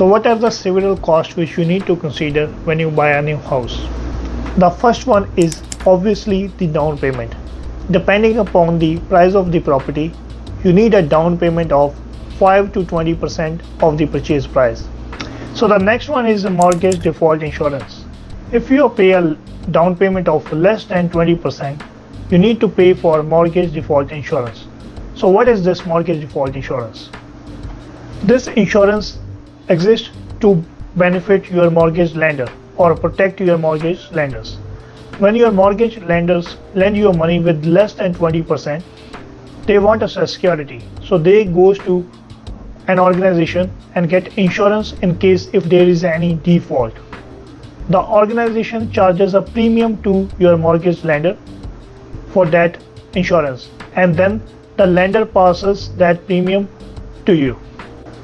So what are the several costs which you need to consider when you buy a new house? The first one is obviously the down payment. Depending upon the price of the property, you need a down payment of 5 to 20% of the purchase price. So the next one is the mortgage default insurance. If you pay a down payment of less than 20%, you need to pay for mortgage default insurance. So what is this mortgage default insurance? This insurance exists to benefit your mortgage lender or protect your mortgage lenders. When your mortgage lenders lend you money with less than 20%, they want a security. So they goes to an organization and get insurance in case if there is any default. The organization charges a premium to your mortgage lender for that insurance, and then the lender passes that premium to you.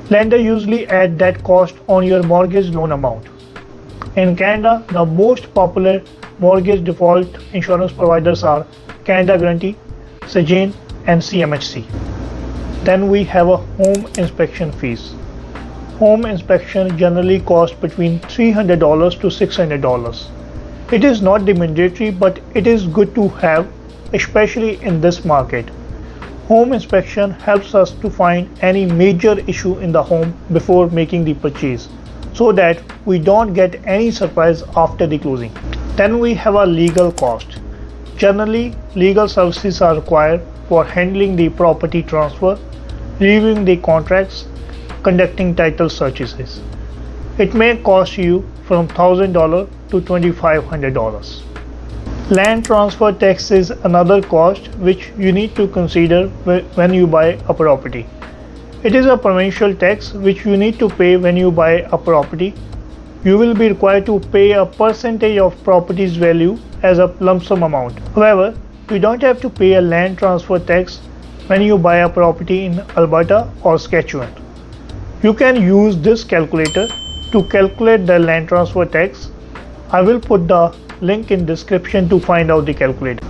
Lender usually add that cost on your mortgage loan amount. In Canada, the most popular mortgage default insurance providers are Canada Guarantee, Sagene, and CMHC. Then we have a home inspection fees. Home inspection generally costs between $300 to $600. It is not the mandatory, but it is good to have, especially in this market. Home inspection helps us to find any major issue in the home before making the purchase, so that we don't get any surprise after the closing. Then we have a legal cost. Generally, legal services are required for handling the property transfer, reviewing the contracts, conducting title searches. It may cost you from $1,000 to $2,500. Land transfer tax is another cost which you need to consider when you buy a property. It is a provincial tax which you need to pay when you buy a property. You will be required to pay a percentage of property's value as a lump sum amount. However, you don't have to pay a land transfer tax when you buy a property in Alberta or Saskatchewan. You can use this calculator to calculate the land transfer tax. I will put the link in description to find out the calculator.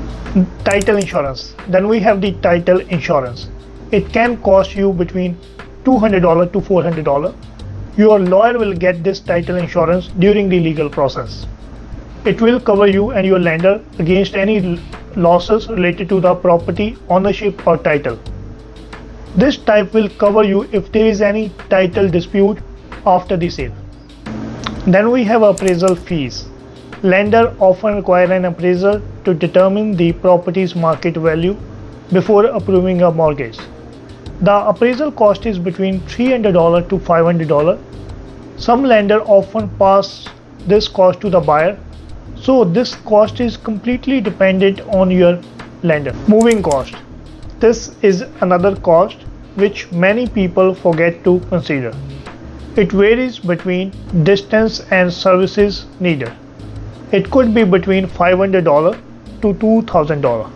Title insurance. Then we have the title insurance. It can cost you between $200 to $400. Your lawyer will get this title insurance during the legal process. It will cover you and your lender against any losses related to the property ownership or title. This type will cover you if there is any title dispute after the sale. Then we have appraisal fees. Lender often require an appraisal to determine the property's market value before approving a mortgage. The appraisal cost is between $300 to $500. Some lender often pass this cost to the buyer, so this cost is completely dependent on your lender. Moving cost. This is another cost which many people forget to consider. It varies between distance and services needed. It could be between $500 to $2,000.